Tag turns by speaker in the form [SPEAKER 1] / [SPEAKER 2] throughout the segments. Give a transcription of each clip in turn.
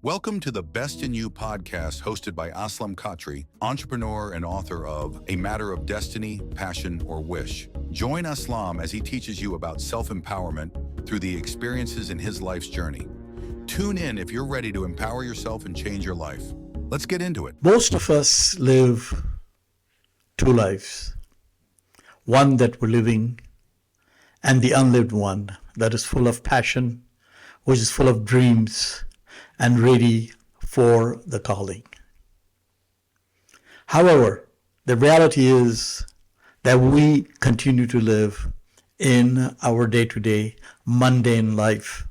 [SPEAKER 1] Welcome to the Best in You podcast hosted by Aslam Khatri, entrepreneur and author of A Matter of Destiny, Passion, or Wish. Join Aslam as he teaches you about self-empowerment through the experiences in his life's journey. Tune in if you're ready to empower yourself and change your life. Let's get into it.
[SPEAKER 2] Most of us live two lives. One that we're living and the unlived one that is full of passion, which is full of dreams and ready for the calling. However, the reality is that we continue to live in our day-to-day mundane life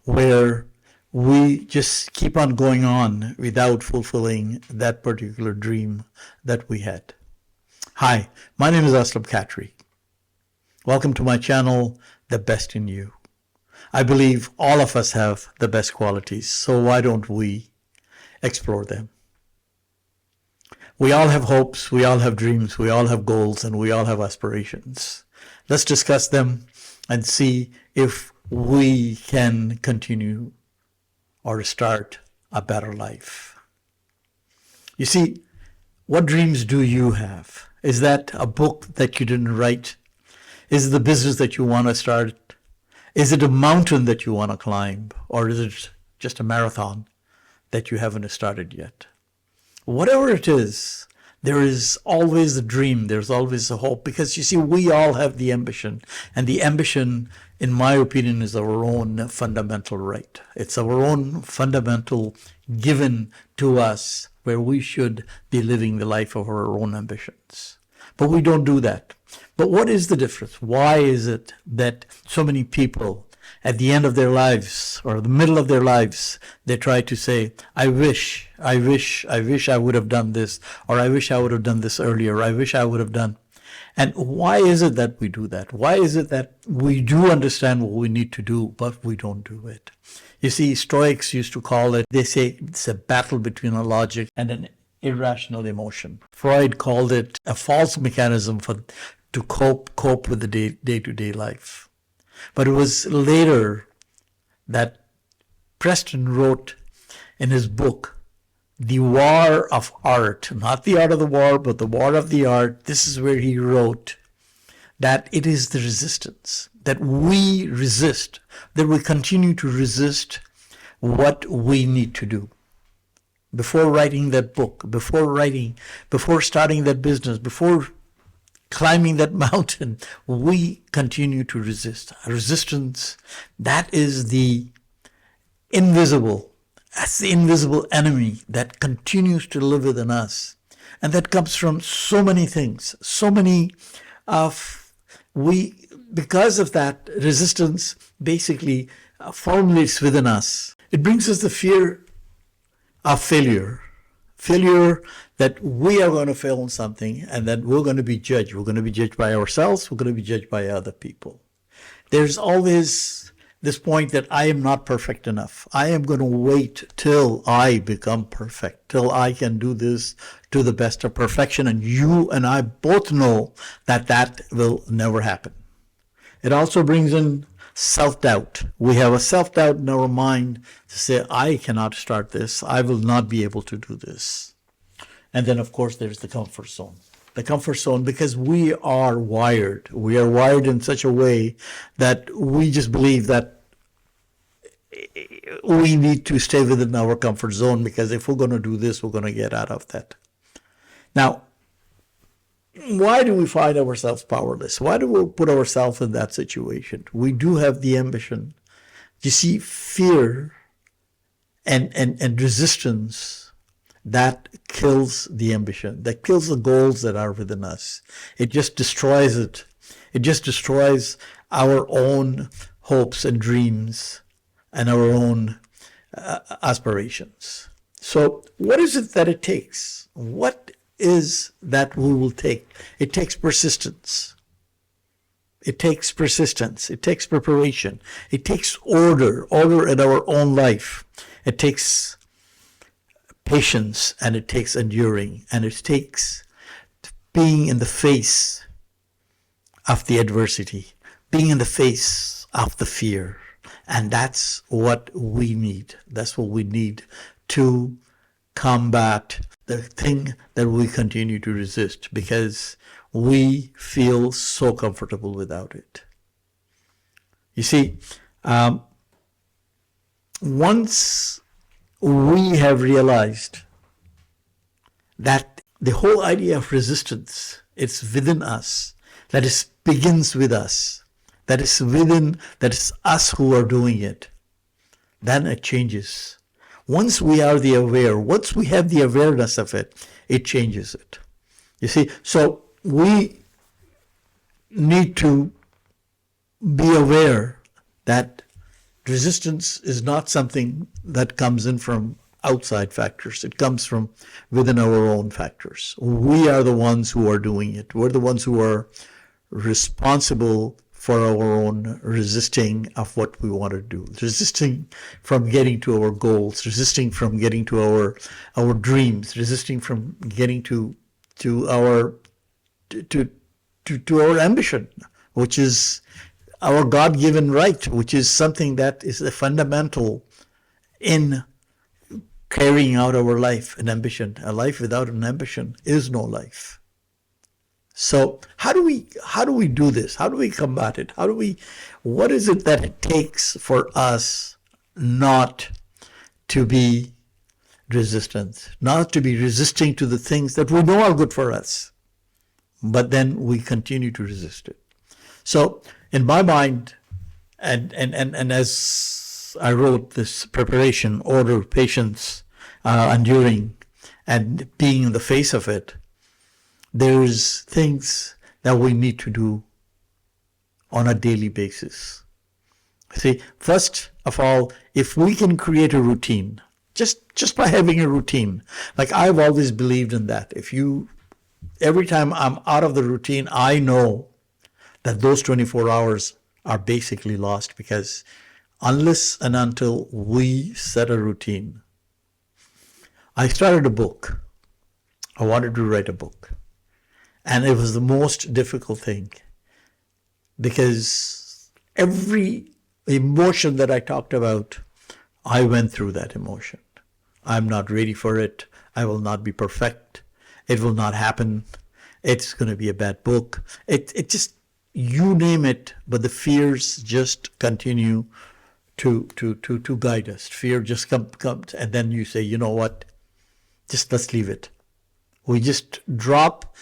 [SPEAKER 2] where we just keep on going on without fulfilling that particular dream that we had. Hi, my name is Aslam Khatri. Welcome to my channel, The Best in You. I believe all of us have the best qualities, so why don't we explore them? We all have hopes, we all have dreams, we all have goals, and we all have aspirations. Let's discuss them and see if we can continue or start a better life. You see, what dreams do you have? Is that a book that you didn't write? Is it the business that you want to start? Is it a mountain that you want to climb? Or is it just a marathon that you haven't started yet? Whatever it is, there is always a dream. There's always a hope. Because you see, we all have the ambition. And the ambition, in my opinion, is our own fundamental right. It's our own fundamental given to us where we should be living the life of our own ambitions. But we don't do that. But what is the difference? Why is it that so many people at the end of their lives or the middle of their lives, they try to say, I wish I would have done this, or I wish I would have done this earlier, I wish I would have done. And why is it that we do that? Why is it that we do understand what we need to do, but we don't do it? You see, Stoics used to call it, they say it's a battle between a logic and an irrational emotion. Freud called it a false mechanism to cope with the day-to-day life. But it was later that Preston wrote in his book, The War of Art, not the art of the war, but the war of the art. This is where he wrote that it is the resistance, that we resist, that we continue to resist what we need to do. Before writing that book, before starting that business, before climbing that mountain, we continue to resist. Resistance, that is the invisible enemy that continues to live within us. And that comes from so many things, because of that resistance basically formulates within us. It brings us the fear of failure that we are going to fail in something and that we're going to be judged. We're going to be judged by ourselves. We're going to be judged by other people. There's always this point that I am not perfect enough. I am going to wait till I become perfect, till I can do this to the best of perfection. And you and I both know that that will never happen. It also brings in self-doubt. We have a self-doubt in our mind to say, I cannot start this. I will not be able to do this. And then, of course, there's the comfort zone. The comfort zone, because we are wired. We are wired in such a way that we just believe that we need to stay within our comfort zone, because if we're going to do this, we're going to get out of that. Now, why do we find ourselves powerless? Why do we put ourselves in that situation? We do have the ambition. You see, fear and resistance, that kills the ambition, that kills the goals that are within us. It just destroys it. It just destroys our own hopes and dreams and our own aspirations. So what is it that it takes? What is that we will take? It takes persistence. It takes persistence. It takes preparation. It takes order in our own life. It takes patience, and it takes enduring, and it takes being in the face of the adversity, being in the face of the fear. And that's what we need. That's what we need to combat the thing that we continue to resist because we feel so comfortable without it. You see, once we have realized that the whole idea of resistance, it's within us, that it begins with us, that is us who are doing it, then it changes. Once we are once we have the awareness of it, it changes it. You see, so we need to be aware that resistance is not something that comes in from outside factors. It comes from within our own factors. We are the ones who are doing it. We're the ones who are responsible for our own resisting of what we want to do, resisting from getting to our goals, resisting from getting to our dreams, resisting from getting to our ambition, which is our God-given right, which is something that is a fundamental in carrying out our life, an ambition. A life without an ambition is no life. So how do we do this? How do we combat it? What is it that it takes for us not to be resistant, not to be resisting to the things that we know are good for us, but then we continue to resist it? So in my mind, and as I wrote this preparation, order, patience, enduring, and being in the face of it, there's things that we need to do on a daily basis. See, first of all, if we can create a routine, just by having a routine, like I've always believed in that. Every time I'm out of the routine, I know that those 24 hours are basically lost, because unless and until we set a routine. I started a book. I wanted to write a book. And it was the most difficult thing, because every emotion that I talked about, I went through that emotion. I'm not ready for it. I will not be perfect. It will not happen. It's going to be a bad book. It just, you name it, but the fears just continue to guide us. Fear just comes, and then you say, you know what? Just let's leave it. We just drop,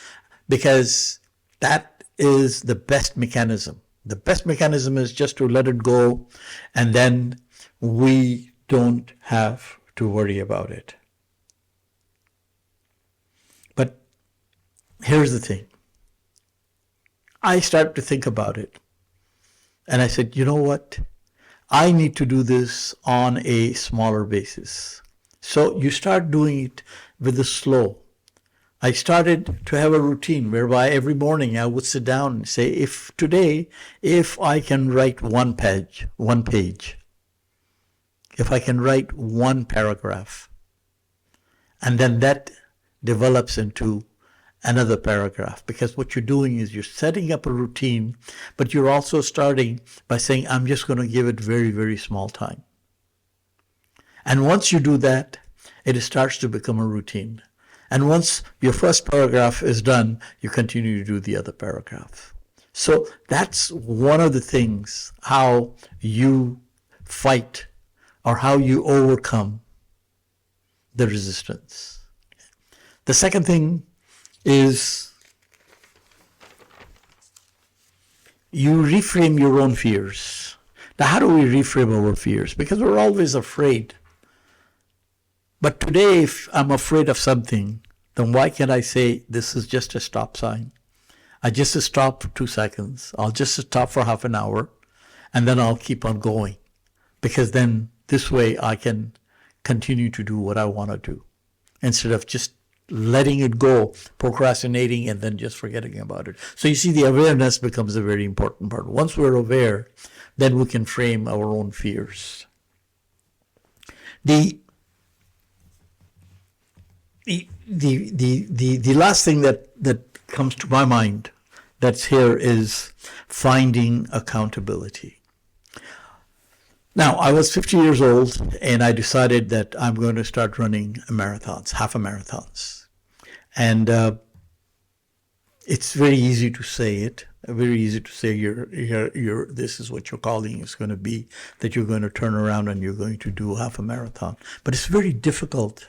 [SPEAKER 2] because that is the best mechanism. The best mechanism is just to let it go, and then we don't have to worry about it. But here's the thing. I started to think about it, and I said, you know what? I need to do this on a smaller basis. So you start doing it with the slow. I started to have a routine whereby every morning I would sit down and say, if I can write one page, if I can write one paragraph, and then that develops into another paragraph, because what you're doing is you're setting up a routine, but you're also starting by saying, I'm just going to give it very, very small time. And once you do that, it starts to become a routine. And once your first paragraph is done, you continue to do the other paragraph. So that's one of the things, how you fight or how you overcome the resistance. The second thing is you reframe your own fears. Now, how do we reframe our fears? Because we're always afraid. But today, if I'm afraid of something, then why can't I say this is just a stop sign? I just stop for 2 seconds. I'll just stop for half an hour, and then I'll keep on going. Because then this way I can continue to do what I want to do, instead of just letting it go, procrastinating, and then just forgetting about it. So you see, the awareness becomes a very important part. Once we're aware, then we can frame our own fears. The last thing that comes to my mind that's here is finding accountability. Now, I was 50 years old and I decided that I'm going to start running marathons, half a marathons. And it's very easy to say it, very easy to say this is what your calling is going to be, that you're going to turn around and you're going to do half a marathon. But it's very difficult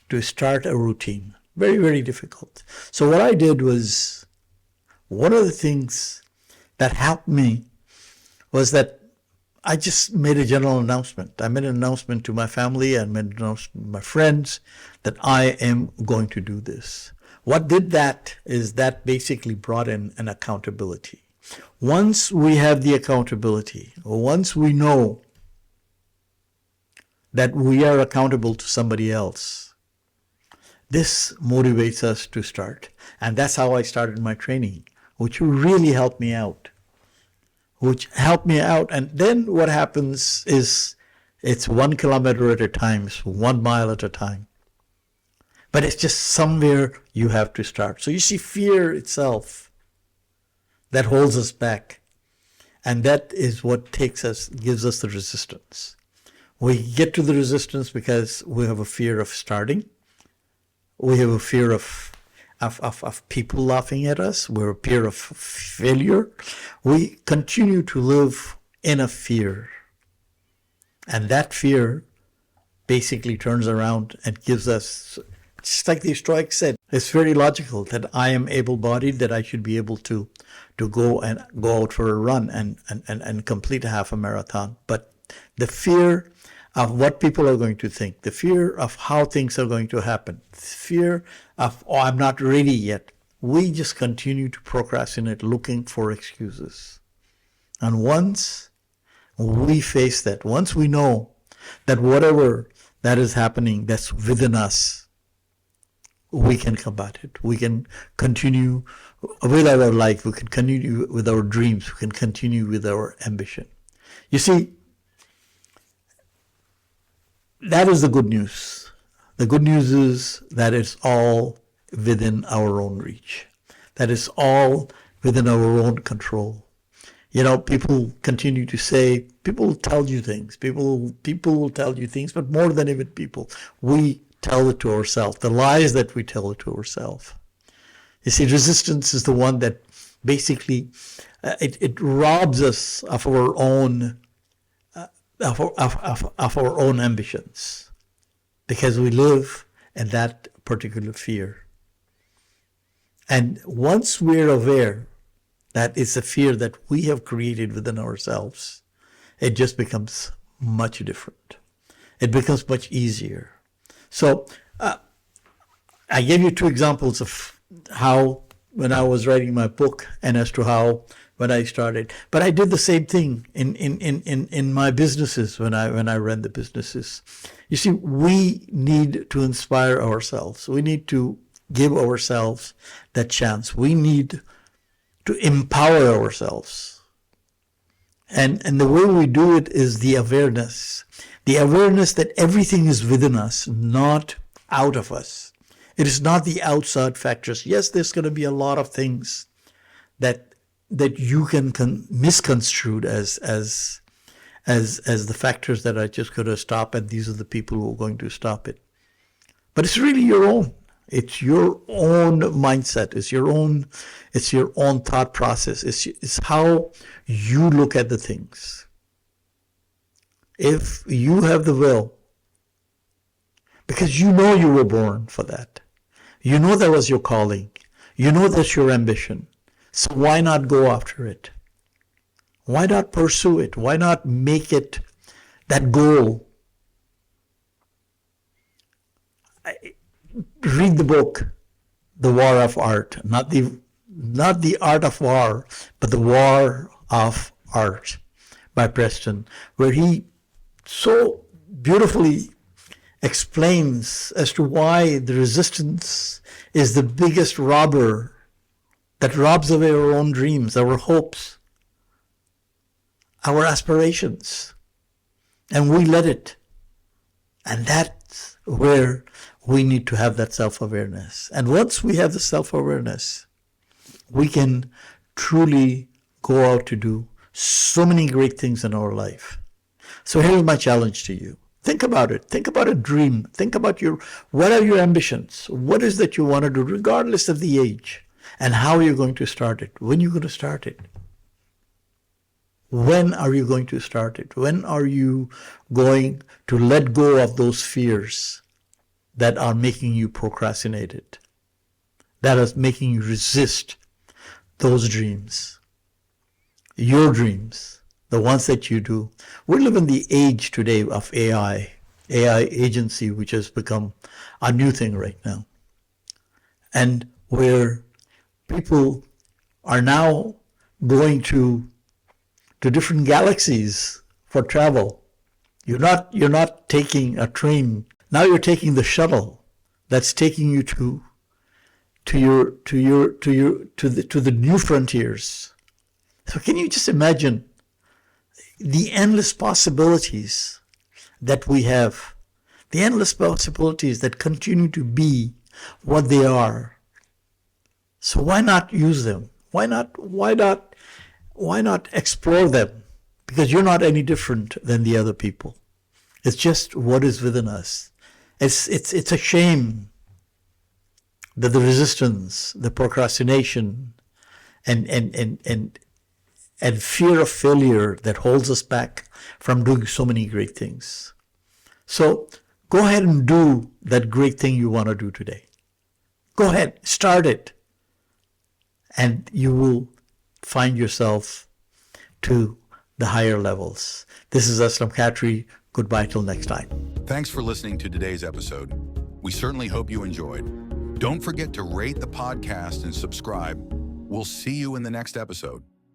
[SPEAKER 2] to start a routine. Very, very difficult. So what I did was, one of the things that helped me was that I just made a general announcement. I made an announcement to my family and made an announcement to my friends that I am going to do this. What did that is that basically brought in an accountability. Once we have the accountability, or once we know that we are accountable to somebody else, this motivates us to start. And that's how I started my training, which really helped me out. And then what happens is it's 1 kilometer at a time, 1 mile at a time. But it's just somewhere you have to start. So you see, fear itself, that holds us back. And that is what gives us the resistance. We get to the resistance because we have a fear of starting. We have a fear of people laughing at us. We're a fear of failure. We continue to live in a fear. And that fear basically turns around and gives us, just like the Stoics said, it's very logical that I am able-bodied, that I should be able to go out for a run and complete a half a marathon. But the fear of what people are going to think, the fear of how things are going to happen, the fear of, oh, I'm not ready yet. We just continue to procrastinate, looking for excuses. And once we face that, once we know that whatever that is happening that's within us, we can combat it. We can continue with our life. We can continue with our dreams. We can continue with our ambition. You see, that is the good news. The good news is that it's all within our own reach. That is all within our own control. You know, people continue to say, people will tell you things. People will tell you things, but more than even people, we tell it to ourselves. The lies that we tell it to ourselves. You see, resistance is the one that basically it robs us of our own of our own ambitions, because we live in that particular fear. And once we're aware that it's a fear that we have created within ourselves, it just becomes much different. It becomes much easier. So I gave you 2 examples of how, when I was writing my book, and as to how when I started. But I did the same thing in my businesses when I ran the businesses. You see, we need to inspire ourselves. We need to give ourselves that chance. We need to empower ourselves. And the way we do it is the awareness. The awareness that everything is within us, not out of us. It is not the outside factors. Yes, there's going to be a lot of things that you can misconstrue as the factors that are just going to stop it. These are the people who are going to stop it. But it's really your own. It's your own mindset. It's your own thought process. It's how you look at the things. If you have the will, because you know you were born for that. You know that was your calling. You know that's your ambition. So why not go after it? Why not pursue it? Why not make it that goal? Read the book, The War of Art. Not the art of war, but the war of art by Preston, where he so beautifully explains as to why the resistance is the biggest robber that robs away our own dreams, our hopes, our aspirations. And we let it. And that's where we need to have that self-awareness. And once we have the self-awareness, we can truly go out to do so many great things in our life. So here's my challenge to you. Think about it. Think about a dream. Think about what are your ambitions? What is that you want to do, regardless of the age? And how are you going to start it? When are you going to start it? When are you going to start it? When are you going to let go of those fears that are making you procrastinate it, that is making you resist those dreams, your dreams, the ones that you do? We live in the age today of AI agency, which has become a new thing right now, and where people are now going to different galaxies for travel. You're not taking a train. Now you're taking the shuttle that's taking you to the new frontiers. So can you just imagine the endless possibilities that we have, the endless possibilities that continue to be what they are? So why not use them? Why not explore them? Because you're not any different than the other people. It's just what is within us. It's a shame that the resistance, the procrastination, and fear of failure that holds us back from doing so many great things. So go ahead and do that great thing you want to do today. Go ahead, start it, and you will find yourself to the higher levels. This is Aslam Khatri. Goodbye till next time.
[SPEAKER 1] Thanks for listening to today's episode. We certainly hope you enjoyed. Don't forget to rate the podcast and subscribe. We'll see you in the next episode.